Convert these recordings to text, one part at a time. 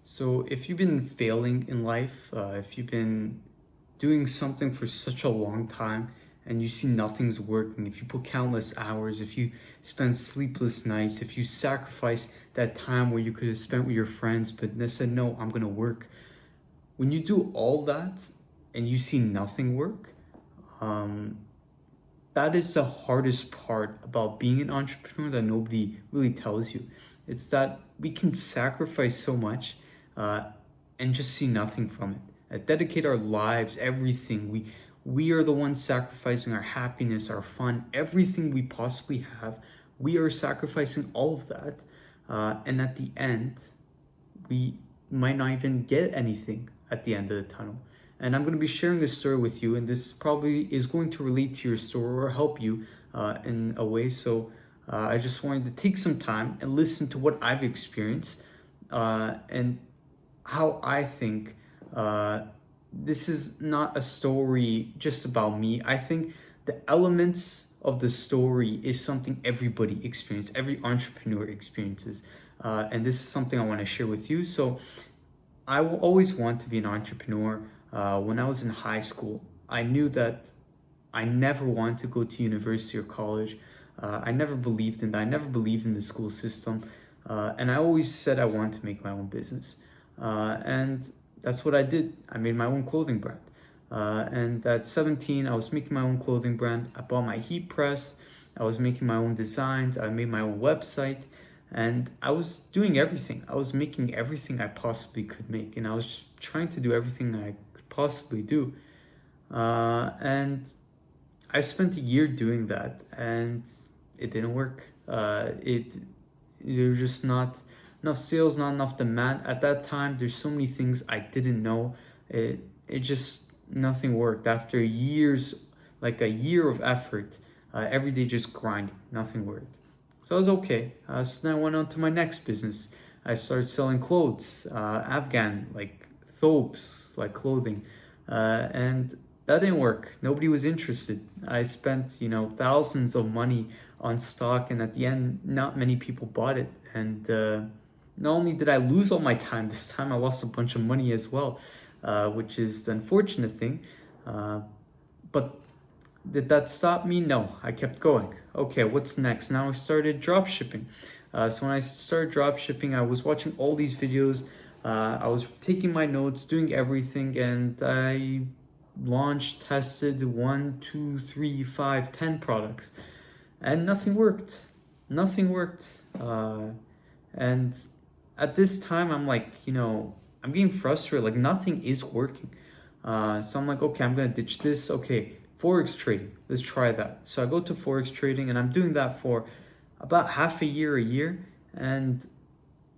So, if you've been failing in life, if you've been doing something for such a long time and you see nothing's working, if you put countless hours, if you spend sleepless nights, if you sacrifice that time where you could have spent with your friends, but they said, no, I'm going to work. When you do all that and you see nothing work, um, that is the hardest part about being an entrepreneur that nobody really tells you. It's that we can sacrifice so much uh, and just see nothing from it. Dedicate our lives, everything. We are the ones sacrificing our happiness, our fun, everything we possibly have. We are sacrificing all of that, and at the end, we might not even get anything at the end of the tunnel. And I'm going to be sharing this story with you, and this probably is going to relate to your story or help you in a way. So I just wanted to take some time and listen to what I've experienced and how I think this is not a story just about me. I think the elements of the story is something everybody experiences, every entrepreneur experiences. And this is something I want to share with you. So I will always want to be an entrepreneur. When I was in high school, I knew that I never wanted to go to university or college. I never believed in that. I never believed in the school system. And I always said I wanted to make my own business. And that's what I did. I made my own clothing brand. And at 17, I was making my own clothing brand. I bought my heat press. I was making my own designs. I made my own website. And I was doing everything. I was making everything I possibly could make. And I was trying to do everything I could possibly do. And I spent a year doing that. And it didn't work. There was just not enough sales, not enough demand. At that time, there's so many things I didn't know. It just, nothing worked. After years, like a year of effort, every day just grinding, nothing worked. So I was okay. So then I went on to my next business. I started selling clothes, Afghan, like thobes, like clothing. And that didn't work. Nobody was interested. I spent, thousands of money on stock, and at the end, not many people bought it. And not only did I lose all my time, this time I lost a bunch of money as well, which is the unfortunate thing. But did that stop me? No, I kept going. Okay, what's next? Now I started drop shipping. So when I started drop shipping, I was watching all these videos. I was taking my notes, doing everything, and I launched, tested 1, 2, 3, 5, 10 products, and nothing worked. Nothing worked. And at this time, I'm like, I'm getting frustrated. Like nothing is working. So I'm like, okay, I'm gonna ditch this. Okay, Forex trading. Let's try that. So I go to Forex trading, and I'm doing that for about half a year, and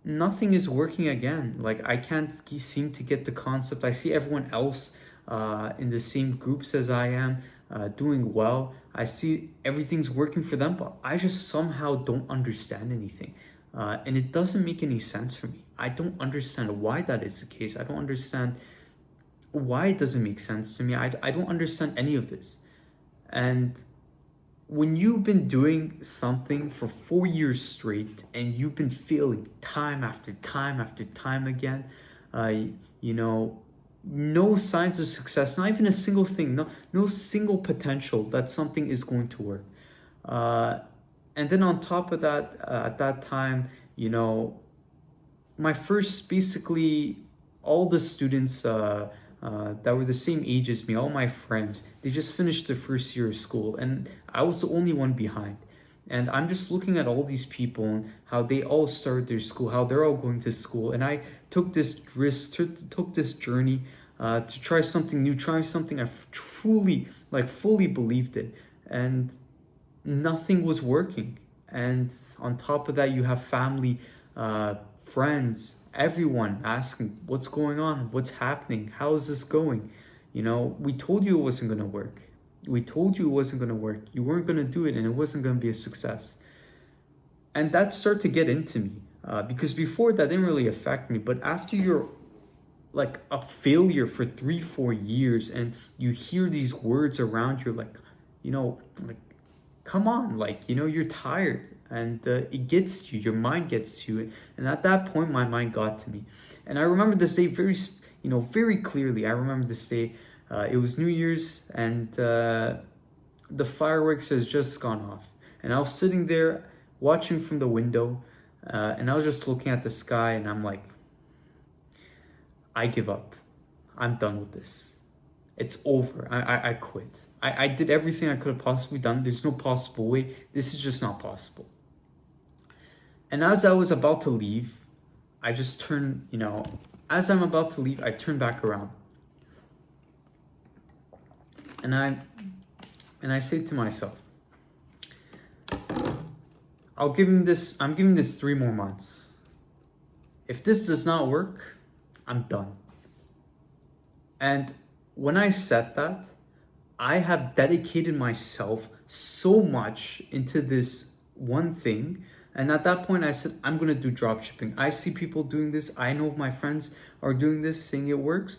nothing is working again. Like I can't seem to get the concept. I see everyone else in the same groups as I am doing well. I see everything's working for them, but I just somehow don't understand anything. And it doesn't make any sense for me. I don't understand why that is the case. I don't understand why it doesn't make sense to me. I don't understand any of this. And when you've been doing something for 4 years straight and you've been failing time after time after time again, no signs of success, not even a single thing, no single potential that something is going to work. And then on top of that, at that time, my first, basically, all the students that were the same age as me, all my friends, they just finished their first year of school, and I was the only one behind. And I'm just looking at all these people and how they all started their school, how they're all going to school. And I took this risk, took this journey to try something new, try something I fully believed in. And nothing was working. And on top of that, you have family, friends, everyone asking, what's going on? What's happening? How is this going? We told you it wasn't going to work. We told you it wasn't going to work. You weren't going to do it, and it wasn't going to be a success. And that started to get into me because before that didn't really affect me. But after you're like a failure for 3-4 years and you hear these words around you, like, like, come on, like, you're tired, and it gets to you, your mind gets to you. And at that point, my mind got to me. And I remember this day very clearly. I remember this day. It was New Year's, and the fireworks has just gone off. And I was sitting there watching from the window, and I was just looking at the sky, and I'm like, I give up. I'm done with this. It's over. I quit. I did everything I could have possibly done. There's no possible way. This is just not possible. And as I was about to leave, I just turned, as I'm about to leave, I turn back around. And I say to myself, I'm giving this 3 more months. If this does not work, I'm done. And when I said that, I have dedicated myself so much into this one thing. And at that point, I said, I'm going to do dropshipping. I see people doing this. I know my friends are doing this, saying it works.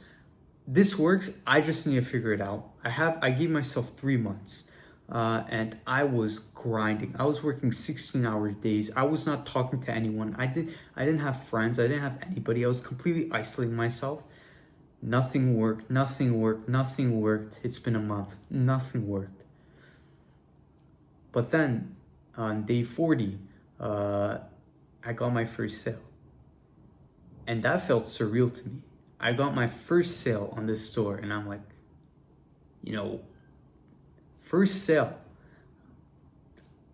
This works. I just need to figure it out. I gave myself 3 months. And I was grinding. I was working 16-hour days. I was not talking to anyone. I didn't have friends. I didn't have anybody. I was completely isolating myself. Nothing worked. It's been a month. Nothing worked. But then on day 40, I got my first sale. And that felt surreal to me. I got my first sale on this store, and I'm like, first sale.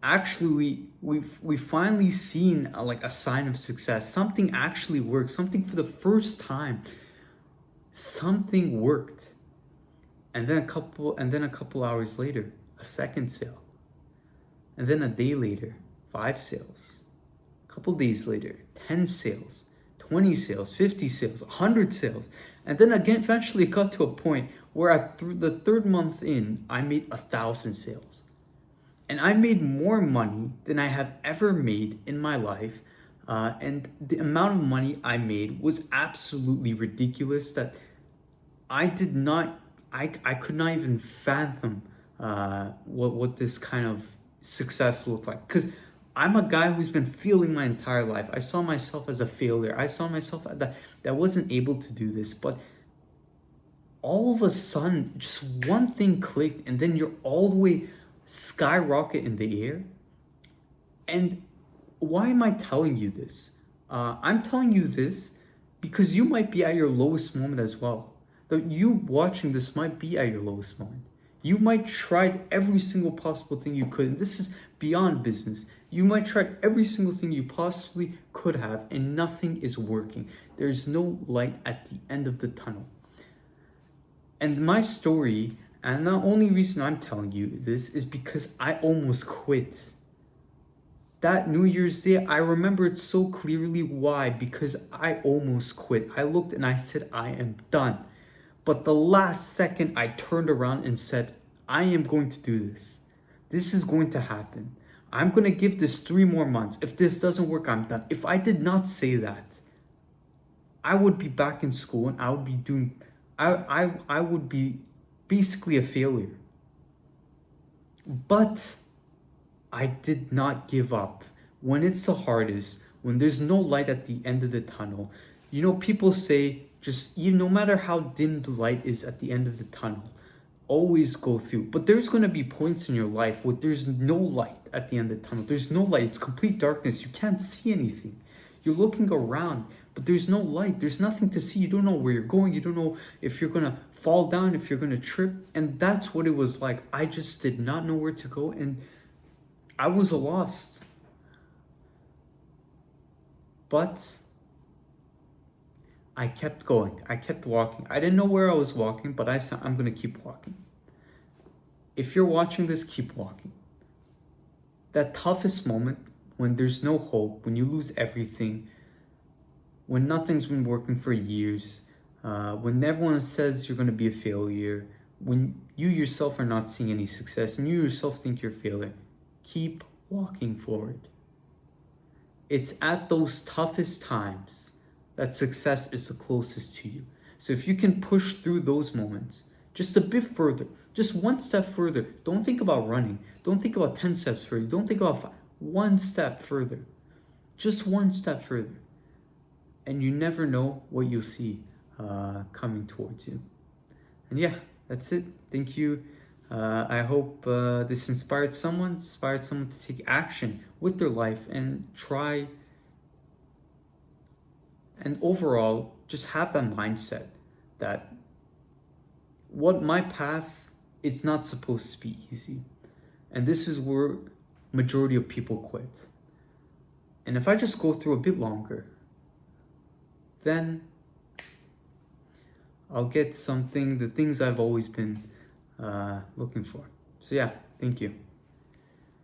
Actually, we finally seen a sign of success. Something actually worked. Something for the first time. Something worked. And then a couple hours later, a second sale. And then a day later, 5 sales. A couple days later, 10 sales, 20 sales, 50 sales, 100 sales. And then again, eventually it got to a point where the 3rd month in, I made 1,000 sales. And I made more money than I have ever made in my life. And the amount of money I made was absolutely ridiculous that I could not even fathom what this kind of success looked like. Because I'm a guy who's been failing my entire life. I saw myself as a failure. I saw myself that wasn't able to do this. But all of a sudden, just one thing clicked, and then you're all the way skyrocket in the air. And why am I telling you this? I'm telling you this because you might be at your lowest moment as well. You watching this might be at your lowest moment. You might tried every single possible thing you could. And this is beyond business. You might tried every single thing you possibly could have, and nothing is working. There's no light at the end of the tunnel. And my story, and the only reason I'm telling you this, is because I almost quit. That New Year's Day, I remember it so clearly. Why? Because I almost quit. I looked and I said, I am done. But the last second, I turned around and said, I am going to do this. This is going to happen. I'm going to give this 3 more months. If this doesn't work, I'm done. If I did not say that, I would be back in school and I would be doing... I would be basically a failure. But I did not give up. When it's the hardest, when there's no light at the end of the tunnel, people say, no matter how dim the light is at the end of the tunnel, always go through. But there's going to be points in your life where there's no light at the end of the tunnel. There's no light. It's complete darkness. You can't see anything. You're looking around, but there's no light. There's nothing to see. You don't know where you're going. You don't know if you're going to fall down, if you're going to trip. And that's what it was like. I just did not know where to go, and I was lost. But I kept going. I kept walking. I didn't know where I was walking, but I said, I'm going to keep walking. If you're watching this, keep walking. That toughest moment, when there's no hope, when you lose everything, when nothing's been working for years, when everyone says you're going to be a failure, when you yourself are not seeing any success and you yourself think you're a failure, keep walking forward. It's at those toughest times that success is the closest to you. So if you can push through those moments just a bit further, just one step further, don't think about running. Don't think about 10 steps further. Don't think about 1 step further. Just 1 step further. and you never know what you'll see coming towards you. And yeah, that's it. Thank you. I hope this inspired someone to take action with their life and try, and overall just have that mindset that what my path is not supposed to be easy. And this is where majority of people quit. And if I just go through a bit longer, then I'll get something, the things I've always been looking for. So yeah, thank you.